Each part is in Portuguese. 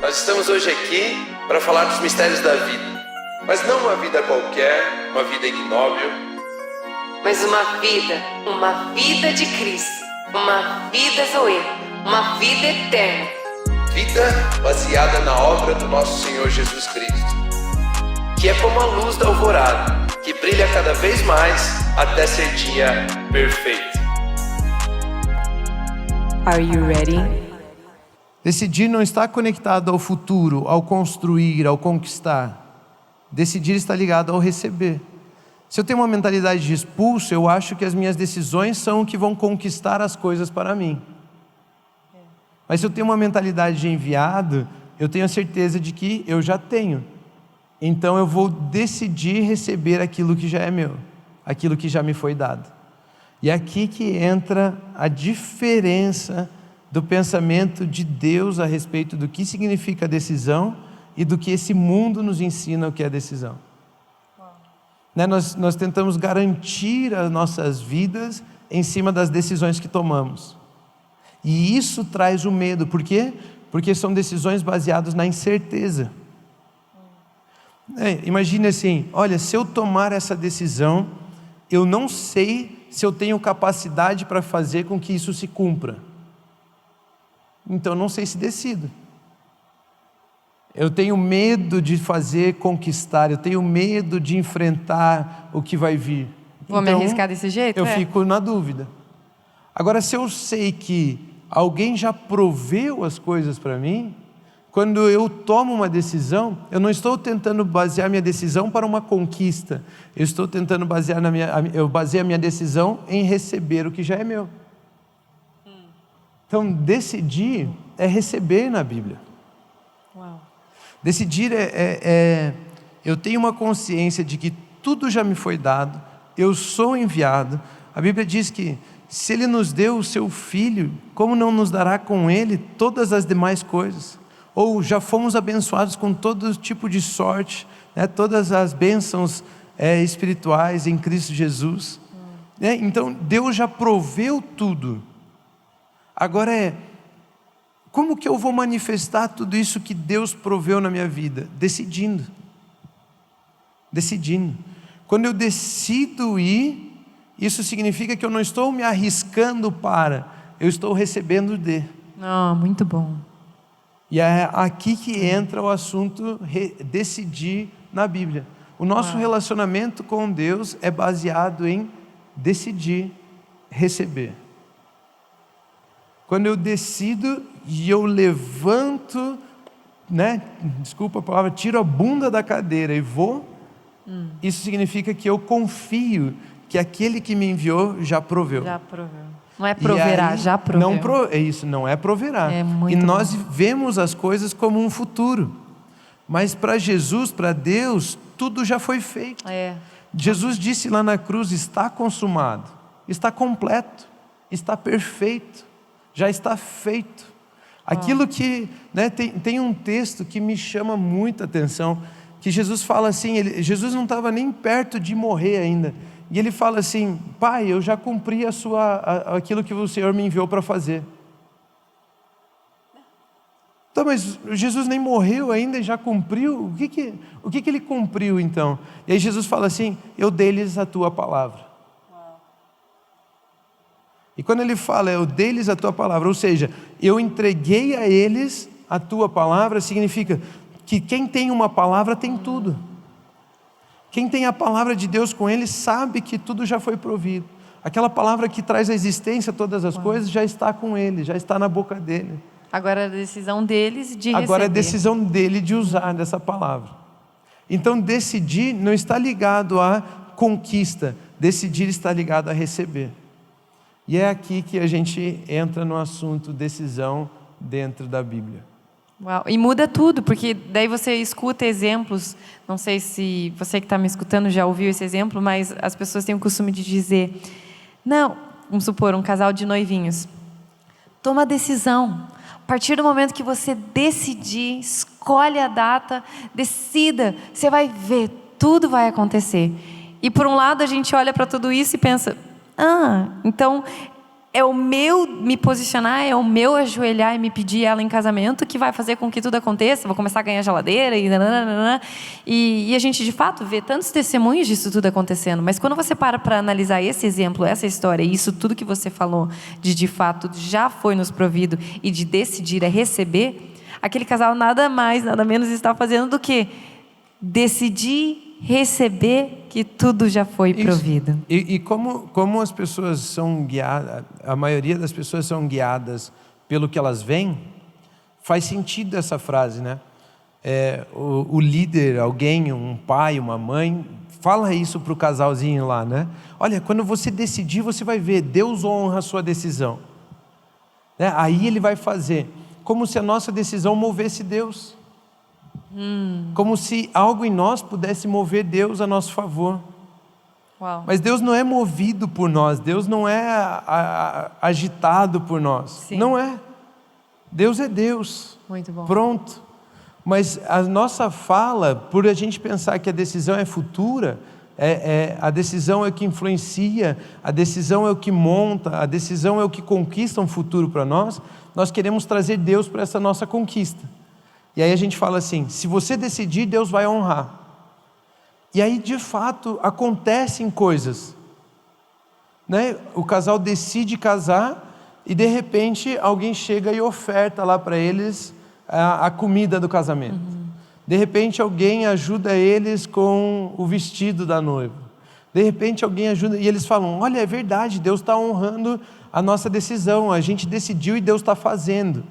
Nós estamos hoje aqui para falar dos mistérios da vida, mas não uma vida qualquer, uma vida ignóbil, mas uma vida de Cristo, uma vida Zoe, uma vida eterna. Vida baseada na obra do nosso Senhor Jesus Cristo, que é como a luz da alvorada, que brilha cada vez mais até ser dia perfeito. Are you ready? Decidir não está conectado ao futuro, ao construir, ao conquistar. Decidir está ligado ao receber. Se eu tenho uma mentalidade de expulso, eu acho que as minhas decisões são o que vão conquistar as coisas para mim. Mas se eu tenho uma mentalidade de enviado, eu tenho a certeza de que eu já tenho. Então eu vou decidir receber aquilo que já é meu, aquilo que já me foi dado. E é aqui que entra a diferença do pensamento de Deus a respeito do que significa a decisão e do que esse mundo nos ensina o que é decisão. Nós tentamos garantir as nossas vidas em cima das decisões que tomamos. E isso traz o medo. Por quê? Porque são decisões baseadas na incerteza. Imagine assim, olha, se eu tomar essa decisão, eu não sei se eu tenho capacidade para fazer com que isso se cumpra. Então eu não sei se decido. Eu tenho medo de fazer conquistar, eu tenho medo de enfrentar o que vai vir. Vou me arriscar desse jeito? Eu fico na dúvida. Agora, se eu sei que alguém já proveu as coisas para mim, quando eu tomo uma decisão, eu não estou tentando basear minha decisão para uma conquista. Eu estou tentando eu baseio a minha decisão em receber o que já é meu. Então, decidir é receber na Bíblia. Uau. Decidir eu tenho uma consciência de que tudo já me foi dado, eu sou enviado. A Bíblia diz que se Ele nos deu o seu Filho, como não nos dará com Ele todas as demais coisas? Ou já fomos abençoados com todo tipo de sorte, né? Todas as bênçãos espirituais em Cristo Jesus. Então Deus já proveu tudo. Agora como que eu vou manifestar tudo isso que Deus proveu na minha vida? Decidindo. Quando eu decido ir, isso significa que eu não estou me arriscando eu estou recebendo de. Muito bom. E é aqui que entra o assunto decidir na Bíblia. O nosso relacionamento com Deus é baseado em decidir receber. Quando eu decido e eu levanto, desculpa a palavra, tiro a bunda da cadeira e vou, isso significa que eu confio que aquele que me enviou já proveu. Já proveu. Não é proverá, já proveu. Isso não é proverá. É muito e nós bom. vemos as coisas como um futuro. Mas para Jesus, para Deus, tudo já foi feito. Jesus disse lá na cruz, está consumado, está completo, está perfeito, já está feito. Aquilo que, tem um texto que me chama muita atenção, que Jesus fala assim, Jesus não estava nem perto de morrer ainda, e ele fala assim, Pai, eu já cumpri aquilo que o Senhor me enviou para fazer. Então, mas Jesus nem morreu ainda e já cumpriu? O que ele cumpriu então? E aí Jesus fala assim, eu dei-lhes a tua palavra. E quando ele fala, eu dei-lhes a tua palavra, ou seja, eu entreguei a eles a tua palavra, significa que quem tem uma palavra tem tudo. Quem tem a palavra de Deus com ele sabe que tudo já foi provido. Aquela palavra que traz à existência todas as coisas já está com ele, já está na boca dele. Agora é a decisão deles de Agora receber. é a decisão dele de usar dessa palavra. Então decidir não está ligado à conquista, decidir está ligado a receber. E é aqui que a gente entra no assunto decisão dentro da Bíblia. Uau. E muda tudo, porque daí você escuta exemplos, não sei se você que está me escutando já ouviu esse exemplo, mas as pessoas têm o costume de dizer, não, vamos supor, um casal de noivinhos, toma a decisão, a partir do momento que você decidir, escolhe a data, decida, você vai ver, tudo vai acontecer. E por um lado a gente olha para tudo isso e pensa, então é o meu me posicionar, é o meu ajoelhar e me pedir ela em casamento que vai fazer com que tudo aconteça. Vou começar a ganhar geladeira e a gente de fato vê tantos testemunhos disso tudo acontecendo. Mas quando você para analisar esse exemplo, essa história, e isso tudo que você falou de fato já foi nos provido e de decidir é receber, aquele casal nada mais, nada menos está fazendo do que decidir receber que tudo já foi provido. E como as pessoas são guiadas, a maioria das pessoas são guiadas pelo que elas veem, faz sentido essa frase, né? O líder, alguém, um pai, uma mãe, fala isso para o casalzinho lá, né? Olha, quando você decidir, você vai ver, Deus honra a sua decisão, né? Aí Ele vai fazer, como se a nossa decisão movesse Deus. Como se algo em nós pudesse mover Deus a nosso favor. Uau. Mas Deus não é movido por nós, Deus não é agitado por nós. Sim. Não é. Deus é Deus. Muito bom. Pronto. Mas a nossa fala, por a gente pensar que a decisão é futura, a decisão é o que influencia, a decisão é o que monta, a decisão é o que conquista um futuro para nós, nós queremos trazer Deus para essa nossa conquista. E aí a gente fala assim, se você decidir, Deus vai honrar. E aí de fato acontecem coisas, né? O casal decide casar e de repente alguém chega e oferta lá para eles a comida do casamento. De repente alguém ajuda eles com o vestido da noiva. De repente alguém ajuda e eles falam, olha, é verdade, Deus está honrando a nossa decisão, a gente decidiu e Deus está fazendo.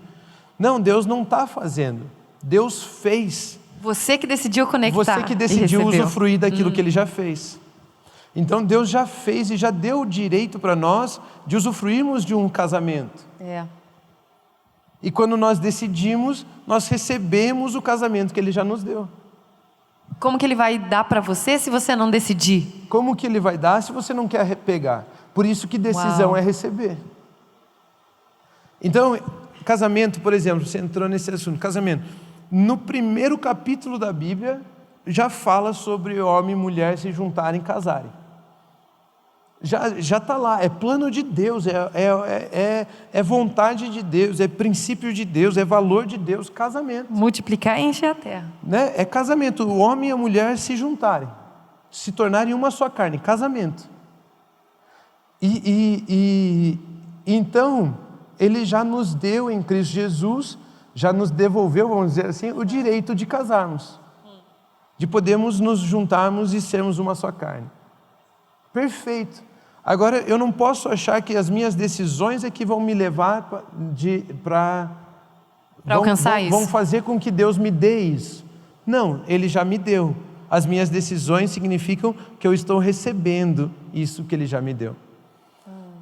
Não, Deus não está fazendo. Deus fez. Você que decidiu conectar. Você que decidiu usufruir daquilo que Ele já fez. Então Deus já fez e já deu o direito para nós de usufruirmos de um casamento. E quando nós decidimos, nós recebemos o casamento que Ele já nos deu. Como que Ele vai dar para você se você não decidir? Como que Ele vai dar se você não quer pegar? Por isso que decisão é receber. Então, casamento, por exemplo, você entrou nesse assunto, casamento. No primeiro capítulo da Bíblia, já fala sobre homem e mulher se juntarem e casarem. Já está lá, é plano de Deus, é vontade de Deus, é princípio de Deus, é valor de Deus, casamento. Multiplicar e encher a terra. Né? É casamento, o homem e a mulher se juntarem, se tornarem uma só carne, casamento. Então, Ele já nos deu em Cristo Jesus, já nos devolveu, vamos dizer assim, o direito de casarmos. De podermos nos juntarmos e sermos uma só carne. Perfeito. Agora, eu não posso achar que as minhas decisões é que vão me levar para alcançar isso. Vão fazer com que Deus me dê isso. Não, Ele já me deu. As minhas decisões significam que eu estou recebendo isso que Ele já me deu.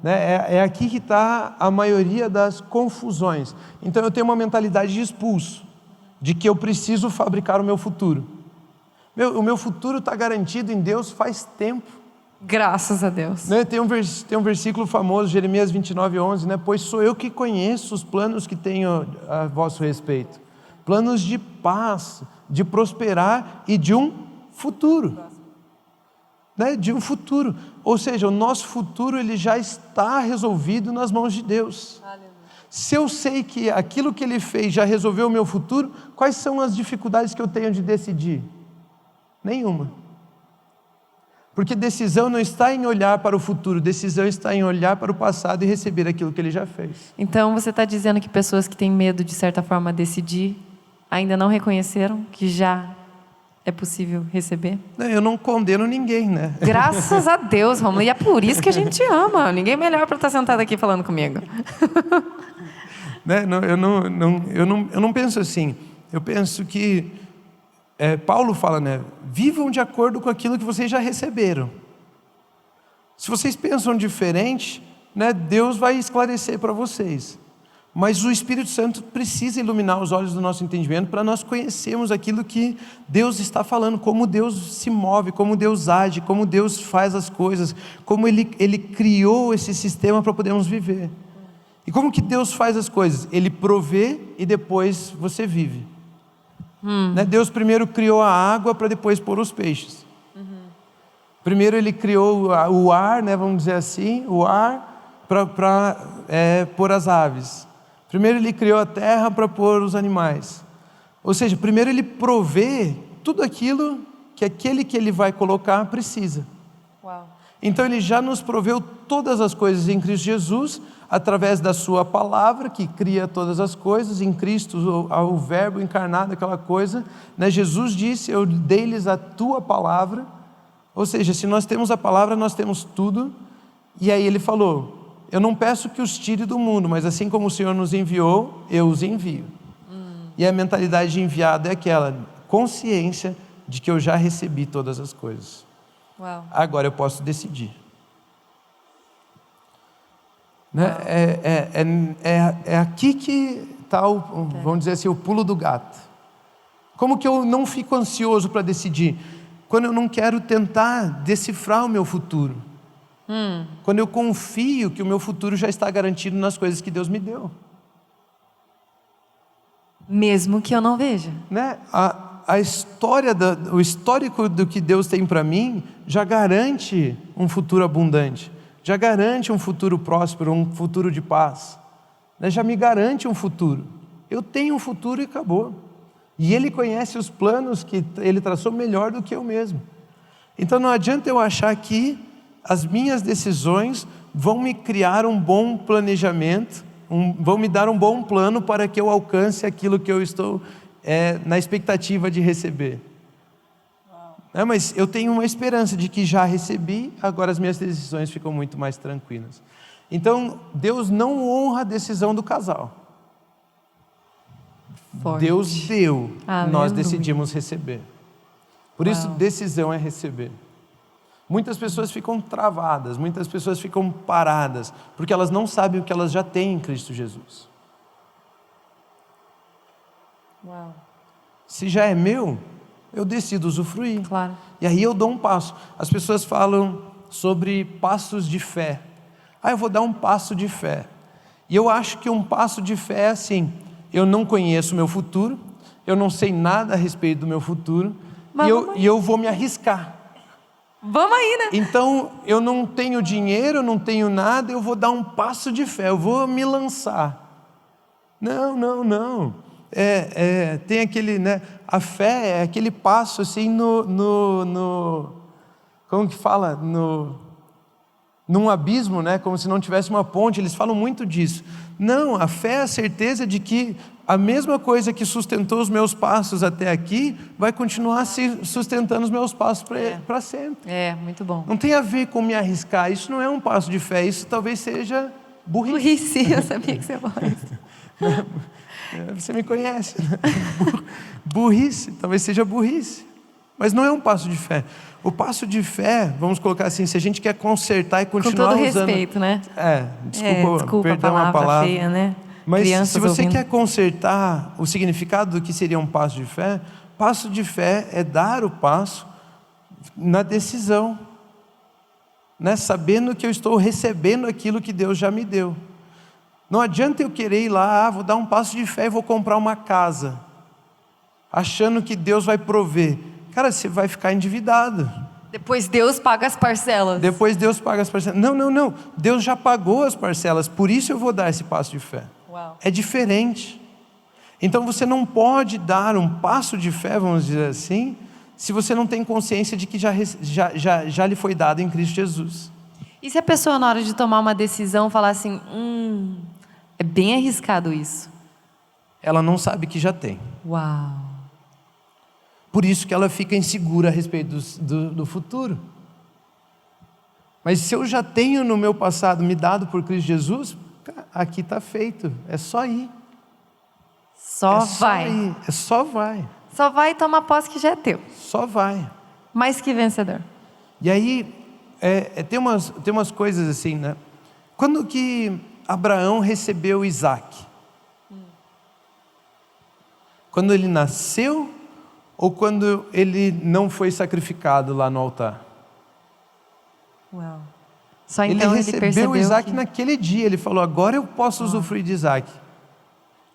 É aqui que está a maioria das confusões. Então eu tenho uma mentalidade de expulso, de que eu preciso fabricar o meu futuro. O meu futuro está garantido em Deus faz tempo. Graças a Deus. Tem um versículo famoso, Jeremias 29:11, né? Pois sou eu que conheço os planos que tenho a vosso respeito. Planos de paz, de prosperar e de um futuro. De um futuro, ou seja, o nosso futuro ele já está resolvido nas mãos de Deus. Aleluia. Se eu sei que aquilo que Ele fez já resolveu o meu futuro, quais são as dificuldades que eu tenho de decidir? Nenhuma. Porque decisão não está em olhar para o futuro, decisão está em olhar para o passado e receber aquilo que Ele já fez. Então você está dizendo que pessoas que têm medo de certa forma decidir, ainda não reconheceram que já é possível receber? Eu não condeno ninguém, né? Graças a Deus, Romulo. E é por isso que a gente ama. Ninguém é melhor para estar sentado aqui falando comigo. Eu não penso assim. Eu penso que Paulo fala, né? Vivam de acordo com aquilo que vocês já receberam. Se vocês pensam diferente, né? Deus vai esclarecer para vocês. Mas o Espírito Santo precisa iluminar os olhos do nosso entendimento para nós conhecermos aquilo que Deus está falando, como Deus se move, como Deus age, como Deus faz as coisas, como Ele criou esse sistema para podermos viver. E como que Deus faz as coisas? Ele provê e depois você vive. Né? Deus primeiro criou a água para depois pôr os peixes. Primeiro Ele criou o ar, né? Vamos dizer assim, o ar. para pôr as aves. Primeiro Ele criou a terra para pôr os animais. Ou seja, primeiro Ele provê tudo aquilo que aquele que Ele vai colocar precisa. Uau. Então Ele já nos proveu todas as coisas em Cristo Jesus, através da sua palavra, que cria todas as coisas, em Cristo, o verbo encarnado, aquela coisa, né? Jesus disse, eu dei-lhes a tua palavra, ou seja, se nós temos a palavra, nós temos tudo. E aí Ele falou, eu não peço que os tire do mundo, mas assim como o Senhor nos enviou, eu os envio. E a mentalidade de enviado é aquela consciência de que eu já recebi todas as coisas. Uau. Agora eu posso decidir. Né? É aqui que está, vamos dizer assim, o pulo do gato. Como que eu não fico ansioso para decidir? Quando eu não quero tentar decifrar o meu futuro. Quando eu confio que o meu futuro já está garantido nas coisas que Deus me deu. Mesmo que eu não veja. Né? A história, o histórico do que Deus tem para mim já garante um futuro abundante, já garante um futuro próspero, um futuro de paz, né? Já me garante um futuro. Eu tenho um futuro e acabou. E Ele conhece os planos que Ele traçou melhor do que eu mesmo. Então não adianta eu achar que as minhas decisões vão me criar um bom planejamento, vão me dar um bom plano para que eu alcance aquilo que eu estou na expectativa de receber. Mas eu tenho uma esperança de que já recebi, agora as minhas decisões ficam muito mais tranquilas. Então, Deus não honra a decisão do casal. Forte. Deus deu, nós Aleluia. decidimos receber. Por isso, Uau. decisão é receber. Muitas pessoas ficam travadas, muitas pessoas ficam paradas, porque elas não sabem o que elas já têm em Cristo Jesus. Uau. Se já é meu, eu decido usufruir. Claro. E aí eu dou um passo. As pessoas falam sobre passos de fé. Eu vou dar um passo de fé. E eu acho que um passo de fé é assim, eu não conheço o meu futuro, eu não sei nada a respeito do meu futuro, e eu vou me arriscar. Vamos aí, né? Então, eu não tenho dinheiro, eu não tenho nada, eu vou dar um passo de fé, eu vou me lançar. Não. Tem aquele, né? A fé é aquele passo assim como que fala? Num abismo, né? Como se não tivesse uma ponte, eles falam muito disso. Não, a fé é a certeza de que a mesma coisa que sustentou os meus passos até aqui, vai continuar sustentando os meus passos para sempre. Muito bom. Não tem a ver com me arriscar, isso não é um passo de fé, isso talvez seja burrice. Burrice, eu sabia que você ia falar isso. Você me conhece, né? Burrice, talvez seja burrice, mas não é um passo de fé. O passo de fé, vamos colocar assim, se a gente quer consertar e continuar usando... Com todo respeito, né? Desculpa, perdão a palavra. Feia, né? Mas Crianças se você ouvindo. quer consertar o significado do que seria um passo de fé é dar o passo na decisão, né? Sabendo que eu estou recebendo aquilo que Deus já me deu. Não adianta eu querer ir lá, vou dar um passo de fé e vou comprar uma casa, achando que Deus vai prover. Cara, você vai ficar endividado. Depois Deus paga as parcelas. Não. Deus já pagou as parcelas, por isso eu vou dar esse passo de fé. Uau. É diferente. Então você não pode dar um passo de fé, vamos dizer assim, se você não tem consciência de que já lhe foi dado em Cristo Jesus. E se a pessoa, na hora de tomar uma decisão, falar assim, é bem arriscado isso. Ela não sabe que já tem. Uau. Por isso que ela fica insegura a respeito do futuro. Mas se eu já tenho no meu passado me dado por Cristo Jesus, aqui está feito, é só ir. Só vai. Só vai. Só vai e toma posse que já é teu. Só vai. Mais que vencedor. E aí, tem umas coisas assim, né? Quando que Abraão recebeu Isaac? Quando ele nasceu ou quando ele não foi sacrificado lá no altar? Uau. Só então ele recebeu percebeu Isaac que... naquele dia. Ele falou, agora eu posso usufruir de Isaac.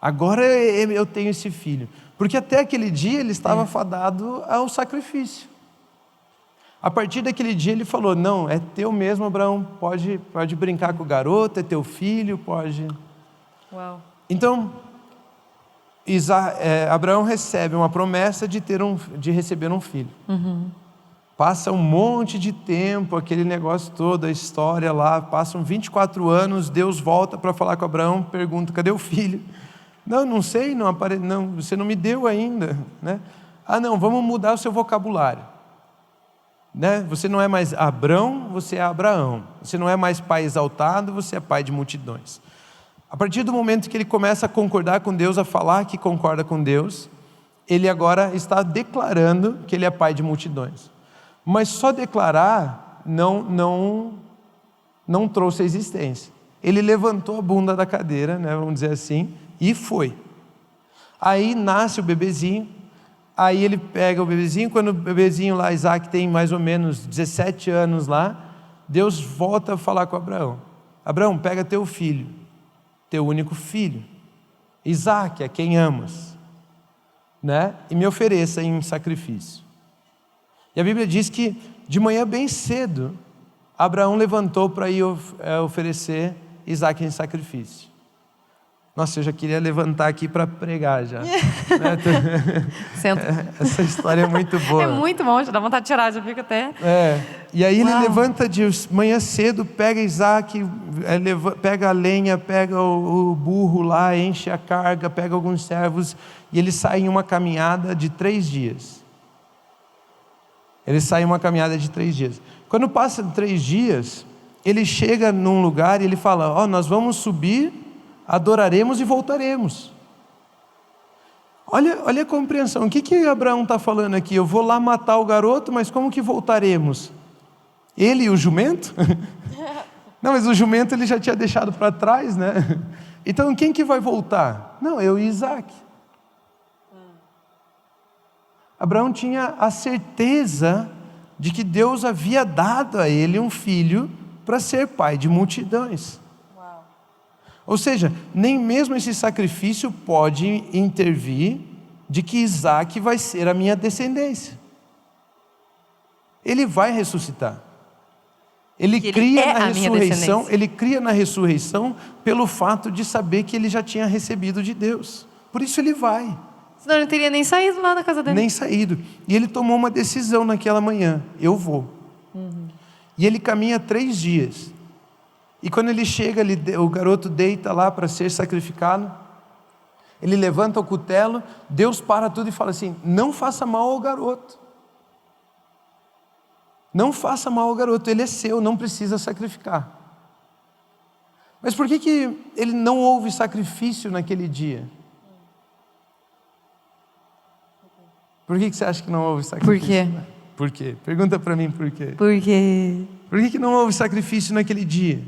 Agora eu tenho esse filho. Porque até aquele dia ele estava fadado ao sacrifício. A partir daquele dia ele falou, não, é teu mesmo, Abraão, pode brincar com o garoto, é teu filho, pode... Uau. Então, Abraão recebe uma promessa de receber um filho. Passa um monte de tempo, aquele negócio todo, a história lá, passam 24 anos, Deus volta para falar com Abraão, pergunta, cadê o filho? Não sei, não, você não me deu ainda, né? Não, vamos mudar o seu vocabulário, né? Você não é mais Abrão, você é Abraão. Você não é mais pai exaltado, você é pai de multidões. A partir do momento que ele começa a concordar com Deus, a falar que concorda com Deus, ele agora está declarando que ele é pai de multidões. Mas só declarar não trouxe a existência. Ele levantou a bunda da cadeira, né, vamos dizer assim, e foi. Aí nasce o bebezinho, aí ele pega o bebezinho, quando o bebezinho lá, Isaac, tem mais ou menos 17 anos lá, Deus volta a falar com Abraão. Abraão, pega teu filho, teu único filho, Isaac, a quem amas, né, e me ofereça em sacrifício. E a Bíblia diz que de manhã bem cedo, Abraão levantou para ir oferecer Isaac em sacrifício. Nossa, eu já queria levantar aqui para pregar já. Senta. Essa história é muito boa. É muito bom, já dá vontade de tirar, já fica até... E aí ele Uau. levanta de manhã cedo, pega Isaac, pega a lenha, pega o burro lá, enche a carga, pega alguns servos, e ele sai em uma caminhada de 3 dias. Quando passa 3 dias, ele chega num lugar e ele fala, nós vamos subir, adoraremos e voltaremos. Olha a compreensão, o que Abraão está falando aqui? Eu vou lá matar o garoto, mas como que voltaremos? Ele e o jumento? Não, mas o jumento ele já tinha deixado para trás, né? Então quem que vai voltar? Não, eu e Isaac. Abraão tinha a certeza de que Deus havia dado a ele um filho para ser pai de multidões. Uau. Ou seja, nem mesmo esse sacrifício pode intervir de que Isaac vai ser a minha descendência. Ele vai ressuscitar. Ele cria na ressurreição pelo fato de saber que ele já tinha recebido de Deus. Por isso ele vai. Senão ele não teria nem saído lá da casa dele. Nem saído. E ele tomou uma decisão naquela manhã. Eu vou. E ele caminha 3 dias. E quando ele chega, o garoto deita lá para ser sacrificado. Ele levanta o cutelo. Deus para tudo e fala assim, não faça mal ao garoto. Não faça mal ao garoto, ele é seu, não precisa sacrificar. Mas por que ele não houve sacrifício naquele dia? Por que você acha que não houve sacrifício? Por quê? Por quê? Pergunta para mim por quê. Por quê? Por que não houve sacrifício naquele dia?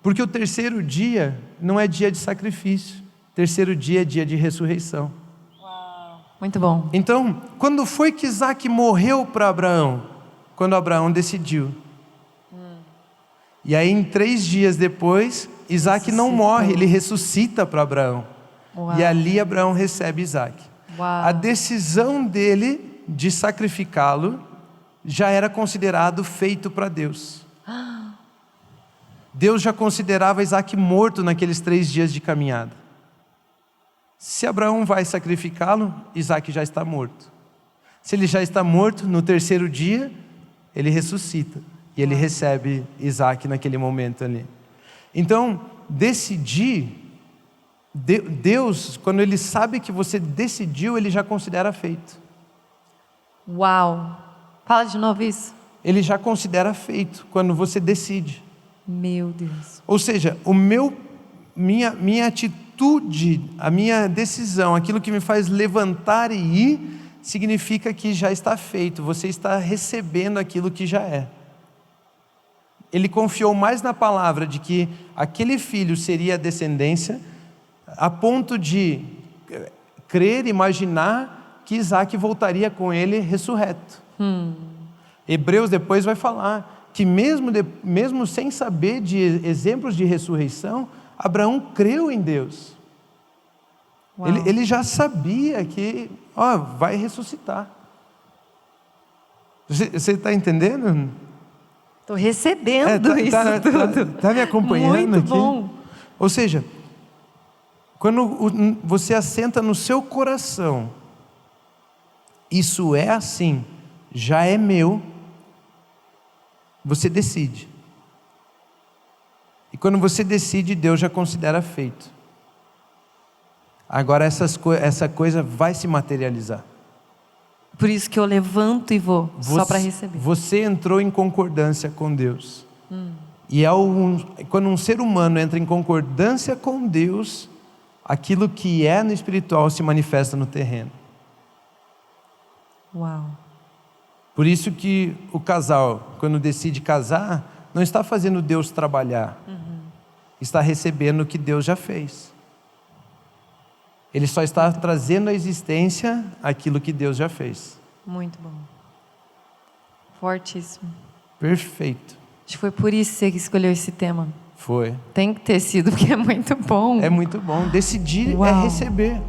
Porque o 3º dia não é dia de sacrifício. O 3º dia é dia de ressurreição. Uau. Muito bom. Então, quando foi que Isaac morreu para Abraão? Quando Abraão decidiu. E aí, em 3 dias depois, Isaac não morre, ele ressuscita para Abraão. Uau. E ali Abraão recebe Isaac. Uau. A decisão dele de sacrificá-lo já era considerado feito para Deus. Deus já considerava Isaac morto naqueles 3 dias de caminhada. Se Abraão vai sacrificá-lo, Isaac já está morto. Se ele já está morto, no 3º dia, ele ressuscita. E ele recebe Isaac naquele momento ali. Então, decidir, Deus, quando Ele sabe que você decidiu, Ele já considera feito. Uau. Fala de novo isso. Ele já considera feito, quando você decide. Meu Deus. Ou seja, minha atitude, a minha decisão, aquilo que me faz levantar e ir, significa que já está feito, você está recebendo aquilo que já é. Ele confiou mais na palavra de que aquele filho seria a descendência, a ponto de crer, imaginar que Isaac voltaria com ele ressurreto. Hebreus depois vai falar que mesmo sem saber de exemplos de ressurreição, Abraão creu em Deus. Ele já sabia que vai ressuscitar. Você está entendendo? Estou recebendo isso tudo. Tá me acompanhando Muito aqui? bom. Ou seja, quando você assenta no seu coração, isso é assim, já é meu, você decide. E quando você decide, Deus já considera feito. Agora essa coisa vai se materializar. Por isso que eu levanto e vou, só para receber. Você entrou em concordância com Deus. E quando um ser humano entra em concordância com Deus, aquilo que é no espiritual se manifesta no terreno. Uau. Por isso que o casal, quando decide casar, não está fazendo Deus trabalhar. Está recebendo o que Deus já fez. Ele só está trazendo à existência aquilo que Deus já fez. Muito bom. Fortíssimo. Perfeito. Acho que foi por isso que você escolheu esse tema. Foi. Tem que ter sido, porque é muito bom. É muito bom. Decidir Uau. é receber.